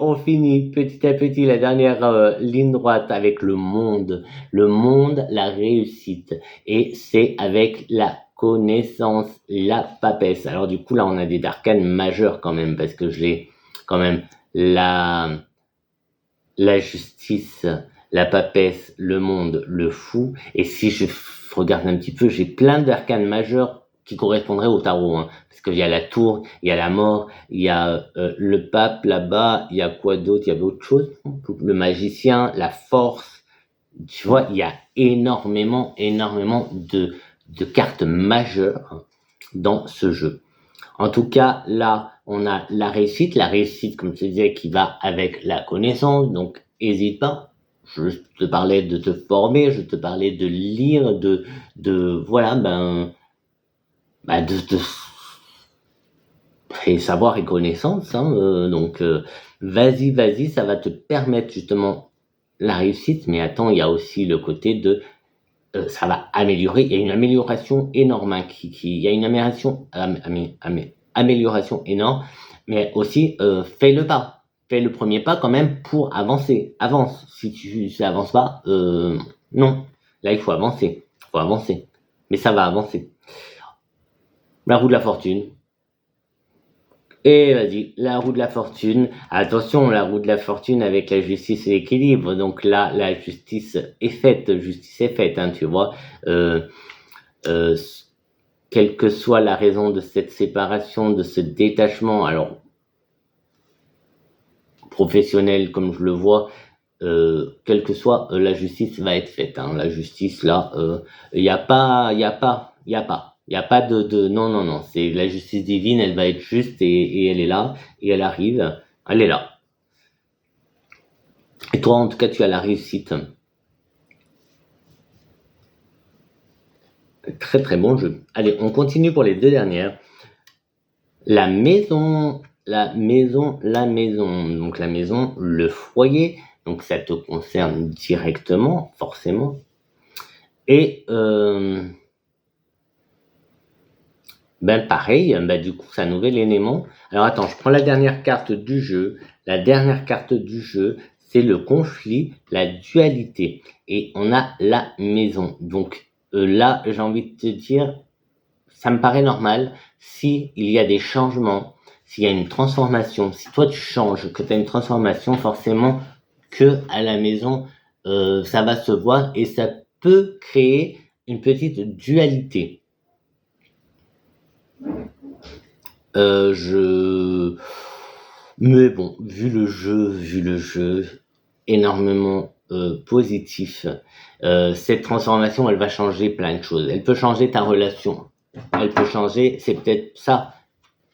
petit à petit la dernière ligne droite avec le monde, la réussite, et c'est avec la connaissance, la papesse. Alors du coup là on a des arcanes majeurs quand même parce que j'ai quand même la justice, la papesse, le monde, le fou, et si je regarde un petit peu, j'ai plein d'arcanes majeurs qui correspondraient au tarot, hein, parce qu'il y a la tour, il y a la mort, il y a le pape là-bas, il y a quoi d'autre, il y avait autre chose, le magicien, la force, tu vois, il y a énormément de cartes majeures dans ce jeu. En tout cas, là, on a la réussite, comme je te disais, qui va avec la connaissance, donc hésite pas. Je te parlais de te former, je te parlais de lire, voilà, de et savoir et connaissance, hein, donc vas-y, ça va te permettre justement la réussite, mais attends, il y a aussi le côté de ça va améliorer, il y a une amélioration énorme, hein, il y a une amélioration énorme, mais aussi fais le premier pas quand même pour avancer, avance, si tu n'avances pas, non, là il faut avancer, mais ça va avancer. La roue de la fortune. Et vas-y, la roue de la fortune. Attention, la roue de la fortune avec la justice et l'équilibre. Donc là, la justice est faite, hein, tu vois. Euh, euh, Quelle que soit la raison de cette séparation, de ce détachement, alors professionnel comme je le vois, quelle que soit la justice va être faite, hein. La justice là, il y a pas, non, c'est la justice divine, elle va être juste et elle est là et elle arrive, elle est là. Et toi en tout cas tu as la réussite. Très très bon jeu. Allez, on continue pour les deux dernières. La maison, donc la maison, le foyer, donc ça te concerne directement, forcément. Et pareil, du coup, c'est un nouvel élément. Alors attends, je prends la dernière carte du jeu. La dernière carte du jeu, c'est le conflit, la dualité. Et on a la maison. Donc là, j'ai envie de te dire, ça me paraît normal si il y a des changements, s'il y a une transformation, si toi tu changes, que tu as une transformation, forcément que à la maison, ça va se voir et ça peut créer une petite dualité. Mais bon, vu le jeu, énormément positif. Cette transformation, elle va changer plein de choses. Elle peut changer ta relation. Elle peut changer, c'est peut-être ça,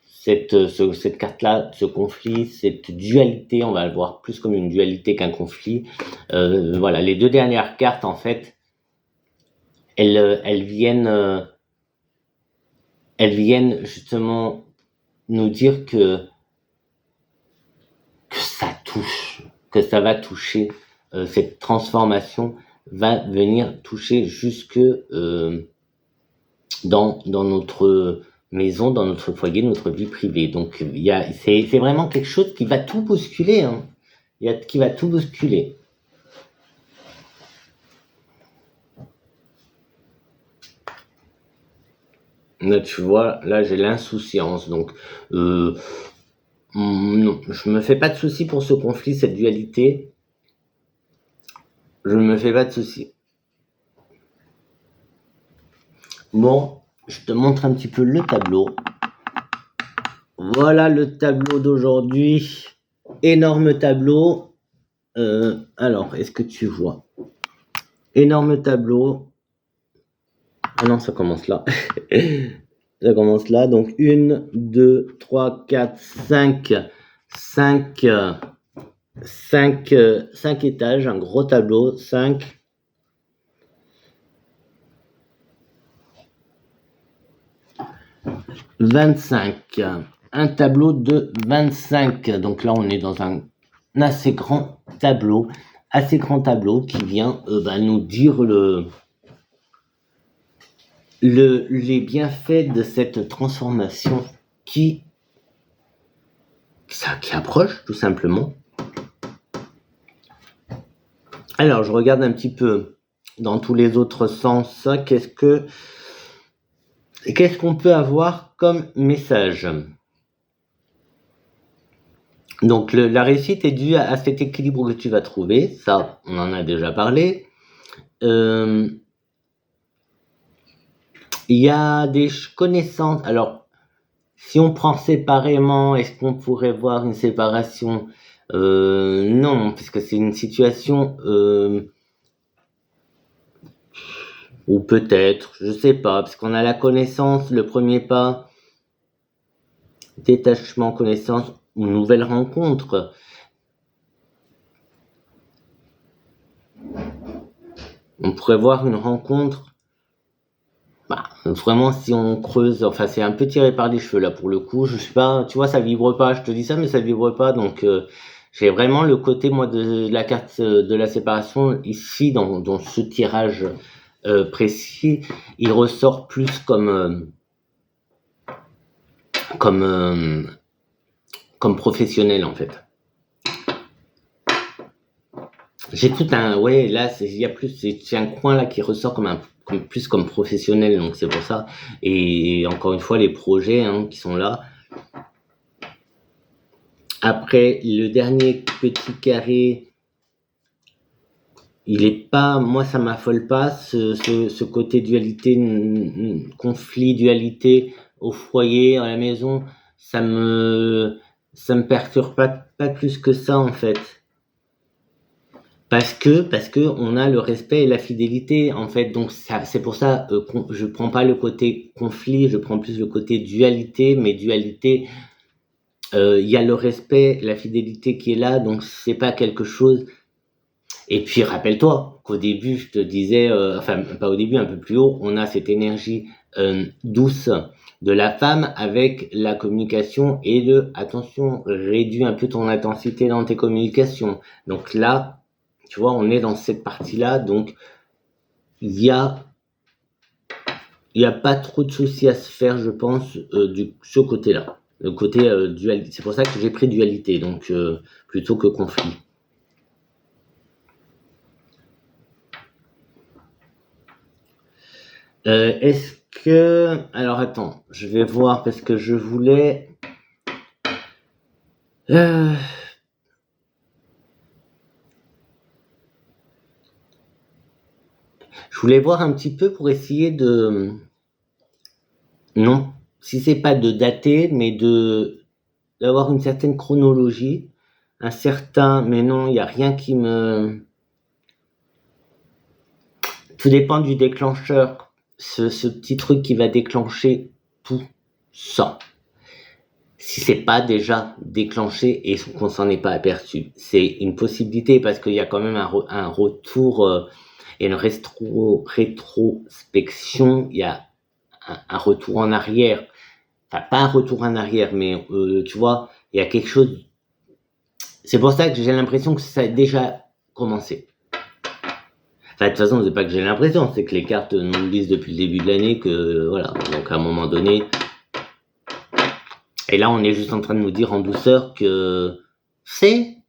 cette carte-là, ce conflit, cette dualité, on va le voir plus comme une dualité qu'un conflit. Voilà, les deux dernières cartes, en fait, elles viennent justement nous dire que ça touche, que ça va toucher, cette transformation va venir toucher jusque dans notre maison, dans notre foyer, notre vie privée. Donc c'est vraiment quelque chose qui va tout bousculer, hein. Qui va tout bousculer. Là, tu vois, là j'ai l'insouciance, donc non, je me fais pas de soucis pour ce conflit, cette dualité. Je ne me fais pas de soucis. Bon, je te montre un petit peu le tableau. Voilà le tableau d'aujourd'hui. Énorme tableau. Alors, est-ce que tu vois? Énorme tableau. Ah non, ça commence là. Ça commence là. Donc, 1, 2, 3, 4, 5. 5 étages. Un gros tableau. 5. 25. Un tableau de 25. Donc là, on est dans un assez grand tableau qui vient nous dire les bienfaits de cette transformation qui approche tout simplement. Alors, je regarde un petit peu dans tous les autres sens. Qu'est-ce qu'on peut avoir comme message? Donc la réussite est due à cet équilibre que tu vas trouver, ça on en a déjà parlé. Il y a des connaissances, alors si on prend séparément, est-ce qu'on pourrait voir une séparation? Non, parce que c'est une situation, ou peut-être, je sais pas, parce qu'on a la connaissance, le premier pas, détachement, connaissance ou nouvelle rencontre. On pourrait voir une rencontre, vraiment si on creuse, enfin c'est un peu tiré par les cheveux là pour le coup, je sais pas, tu vois, ça vibre pas, je te dis ça mais ça vibre pas, donc j'ai vraiment le côté moi de la carte de la séparation ici dans ce tirage précis, il ressort plus comme professionnel en fait. J'ai tout un, ouais, là, il y a plus, c'est un coin là qui ressort plus comme professionnel, donc c'est pour ça. Et encore une fois, les projets qui sont là. Après, le dernier petit carré, il est pas, moi ça m'affole pas, ce côté dualité, conflit, dualité au foyer, à la maison, ça me perturbe pas plus que ça en fait. Parce que on a le respect et la fidélité en fait, donc ça, c'est pour ça je prends pas le côté conflit, je prends plus le côté dualité, mais dualité, il y a le respect, la fidélité qui est là, donc c'est pas quelque chose. Et puis rappelle-toi qu'au début je te disais, enfin pas au début, un peu plus haut, on a cette énergie douce de la femme avec la communication et attention, réduis un peu ton intensité dans tes communications. Donc là, tu vois, on est dans cette partie-là, donc il y a pas trop de soucis à se faire, je pense, ce côté-là. Le côté dualité. C'est pour ça que j'ai pris dualité, donc plutôt que conflit. Est-ce que... Alors attends, je vais voir parce que je voulais... Je voulais voir un petit peu pour essayer de... Non, si c'est pas de dater, mais d'avoir une certaine chronologie, un certain... Mais non, il n'y a rien qui me... Tout dépend du déclencheur. Ce petit truc qui va déclencher tout ça. Si c'est pas déjà déclenché et qu'on s'en est pas aperçu, c'est une possibilité parce qu'il y a quand même un retour et une rétrospection. Il y a un retour en arrière. Enfin, pas un retour en arrière, mais tu vois, il y a quelque chose. C'est pour ça que j'ai l'impression que ça a déjà commencé. Enfin, de toute façon, c'est pas que j'ai l'impression, c'est que les cartes nous le disent depuis le début de l'année que voilà. Donc à un moment donné. Et là, on est juste en train de nous dire en douceur que ça y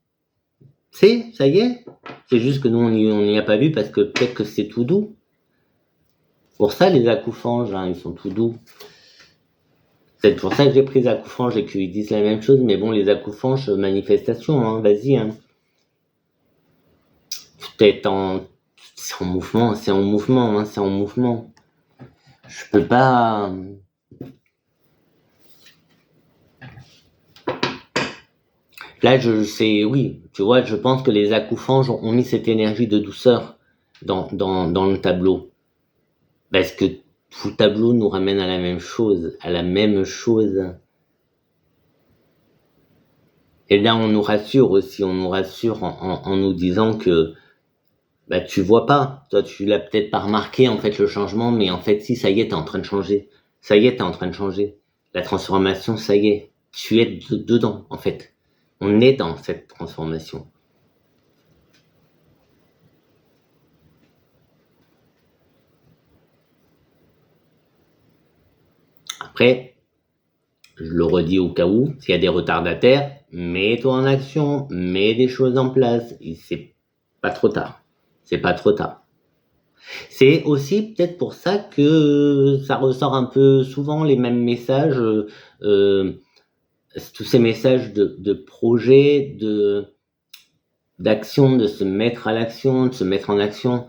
est. C'est juste que nous, on n'y a pas vu parce que peut-être que c'est tout doux. Pour ça, les accoufanges, ils sont tout doux. C'est pour ça que j'ai pris les accoufanges et qu'ils disent la même chose, mais bon, les accoufanges, manifestation, vas-y. Peut-être c'est en mouvement. Je peux pas... Là, oui, tu vois, je pense que les accoufanges ont mis cette énergie de douceur dans le tableau. Parce que tout le tableau nous ramène à la même chose, Et là, on nous rassure aussi, en nous disant que, tu vois pas, toi, tu l'as peut-être pas remarqué, en fait, le changement, mais en fait, si, ça y est, t'es en train de changer. Ça y est, t'es en train de changer. La transformation, ça y est. Tu es dedans, en fait. On est dans cette transformation. Après, je le redis au cas où, s'il y a des retardataires, mets-toi en action, mets des choses en place. C'est pas trop tard. C'est aussi peut-être pour ça que ça ressort un peu souvent les mêmes messages, tous ces messages de projet, d'action, de se mettre à l'action, de se mettre en action.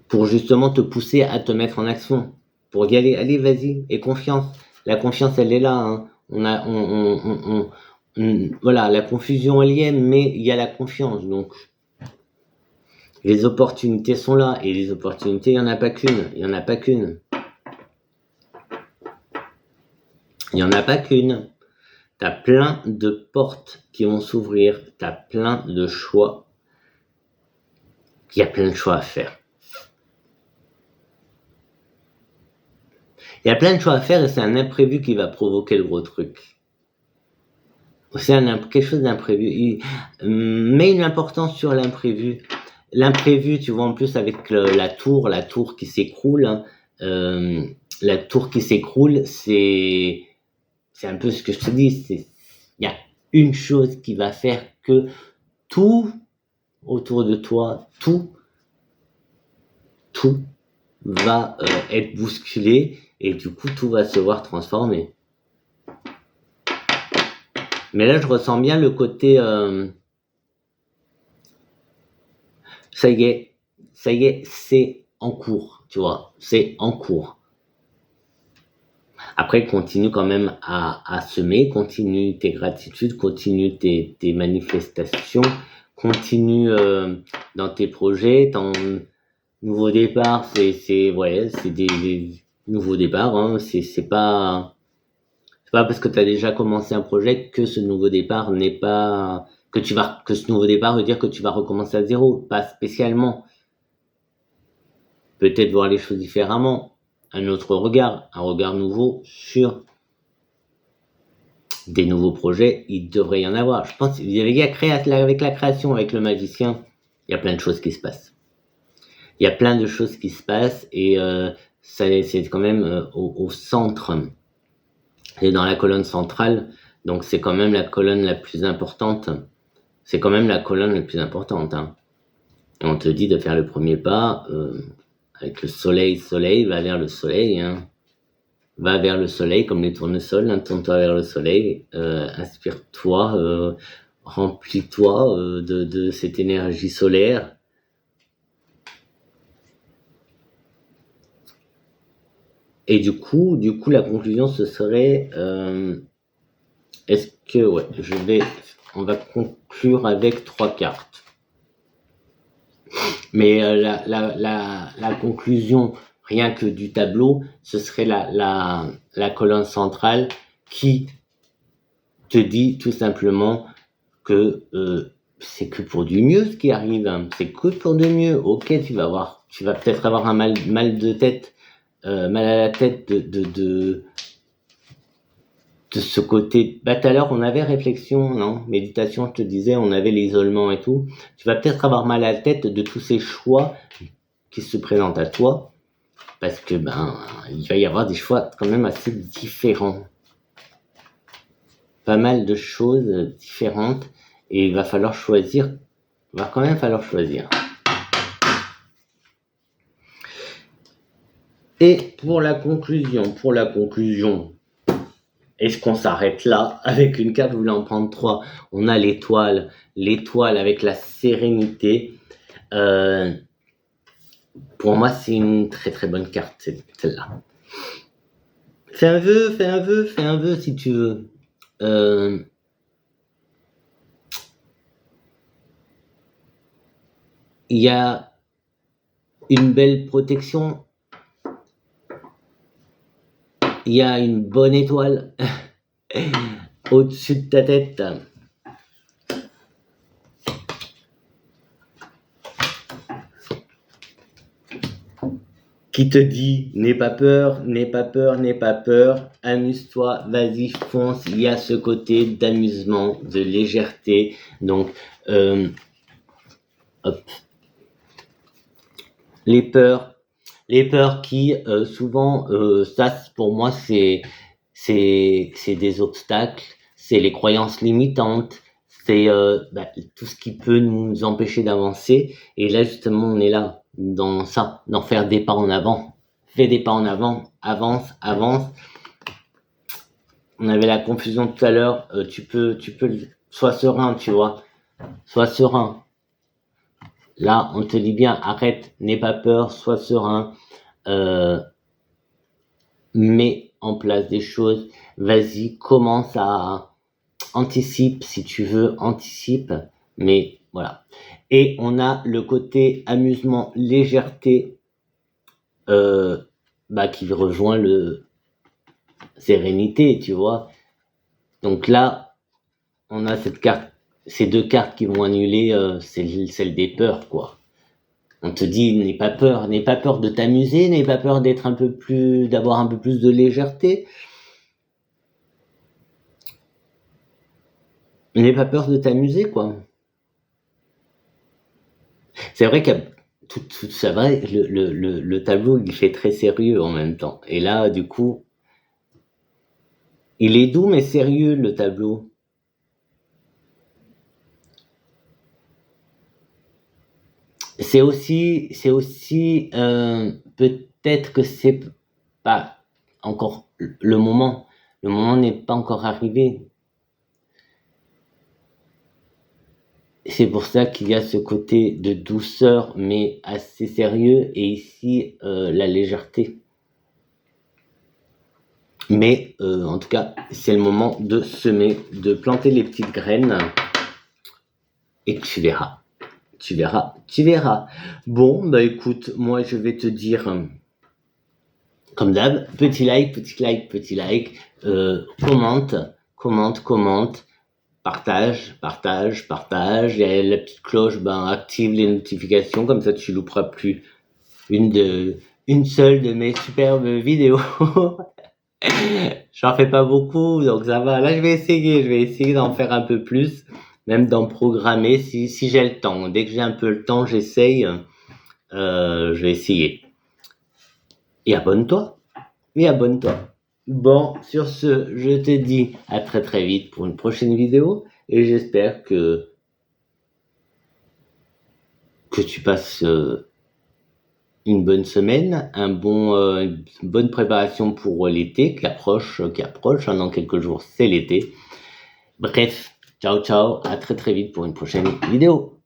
Pour justement te pousser à te mettre en action, pour y aller, allez, vas-y, et confiance. La confiance, elle est là. Voilà, la confusion elle y est, mais il y a la confiance. Donc, Les opportunités sont là, et les opportunités, il n'y en a pas qu'une, il n'y en a pas qu'une. Il n'y en a pas qu'une. Tu as plein de portes qui vont s'ouvrir, tu as plein de choix. Il y a plein de choix à faire. Il y a plein de choix à faire et c'est un imprévu qui va provoquer le gros truc. C'est quelque chose d'imprévu. Mets une importance sur l'imprévu. L'imprévu, tu vois, en plus avec la tour qui s'écroule. La tour qui s'écroule, c'est un peu ce que je te dis. Il y a une chose qui va faire que tout autour de toi, tout va être bousculé et du coup tout va se voir transformé. Mais là je ressens bien le côté ça y est, c'est en cours, tu vois, c'est en cours. Après continue quand même à semer, continue tes gratitudes, continue tes manifestations, continue dans tes projets, ton nouveau départ, c'est des nouveaux départs, hein. C'est pas parce que tu as déjà commencé un projet que ce nouveau départ n'est pas que ce nouveau départ veut dire que tu vas recommencer à zéro, pas spécialement. Peut-être voir les choses différemment, un autre regard, un regard nouveau sur des nouveaux projets, il devrait y en avoir. Je pense avec la création, avec le magicien, il y a plein de choses qui se passent. Il y a plein de choses qui se passent et c'est quand même au centre. Et dans la colonne centrale, donc c'est quand même la colonne la plus importante. C'est quand même la colonne la plus importante. Hein. Et on te dit de faire le premier pas avec le soleil, va vers le soleil. Hein. Va vers le soleil comme les tournesols, hein, tourne-toi vers le soleil, inspire-toi, remplis-toi de cette énergie solaire. Et du coup, la conclusion ce serait, est-ce que, ouais, on va conclure avec 3 cartes. Mais la conclusion, rien que du tableau, ce serait la colonne centrale qui te dit tout simplement que c'est que pour du mieux ce qui arrive, hein. C'est que pour du mieux. Ok, tu vas peut-être avoir un mal de tête, mal à la tête de ce côté. Bah, tout à l'heure, on avait réflexion, non? Méditation, je te disais, on avait l'isolement et tout. Tu vas peut-être avoir mal à la tête de tous ces choix qui se présentent à toi, parce que, il va y avoir des choix quand même assez différents. Pas mal de choses différentes, et il va falloir choisir. Il va quand même falloir choisir. Et pour la conclusion, est-ce qu'on s'arrête là avec une carte? Vous voulez en prendre 3? On a l'étoile avec la sérénité. Pour moi, c'est une très très bonne carte, celle-là. Fais un vœu si tu veux. Il y a une belle protection. Il y a une bonne étoile au-dessus de ta tête. Qui te dit n'aie pas peur, amuse-toi, vas-y, fonce. Il y a ce côté d'amusement, de légèreté. Donc, hop. Les peurs qui souvent, ça pour moi c'est des obstacles, c'est les croyances limitantes, c'est tout ce qui peut nous empêcher d'avancer. Et là justement on est là dans ça, d'en faire des pas en avant. Fais des pas en avant, avance. On avait la confusion tout à l'heure, tu peux sois serein, tu vois, sois serein. Là, on te dit bien, arrête, n'aie pas peur, sois serein, mets en place des choses, vas-y, commence à anticipe si tu veux, anticipe, Mais voilà. Et on a le côté amusement, légèreté, qui rejoint le sérénité, tu vois. Donc là, on a ces deux cartes qui vont annuler celle des peurs, quoi. On te dit, n'aie pas peur de t'amuser, n'aie pas peur d'avoir un peu plus de légèreté. N'aie pas peur de t'amuser, quoi. C'est vrai que c'est vrai, le tableau, il fait très sérieux en même temps. Et là, du coup, il est doux mais sérieux, le tableau. C'est aussi, peut-être que c'est pas encore le moment. Le moment n'est pas encore arrivé. C'est pour ça qu'il y a ce côté de douceur, mais assez sérieux, et ici, la légèreté. Mais en tout cas, c'est le moment de semer, de planter les petites graines, et tu verras. Tu verras. Bon, bah écoute, moi je vais te dire, comme d'hab, petit like, commente, partage. Il y a la petite cloche, active les notifications, comme ça tu louperas plus une seule de mes superbes vidéos. J'en fais pas beaucoup, donc ça va. Là, je vais essayer d'en faire un peu plus, même d'en programmer si j'ai le temps. Dès que j'ai un peu le temps, j'essaye. Je vais essayer. Et abonne-toi. Bon, sur ce, je te dis à très très vite pour une prochaine vidéo, et j'espère que tu passes une bonne semaine, une bonne préparation pour l'été qui approche, dans quelques jours, c'est l'été. Bref, ciao, à très très vite pour une prochaine vidéo.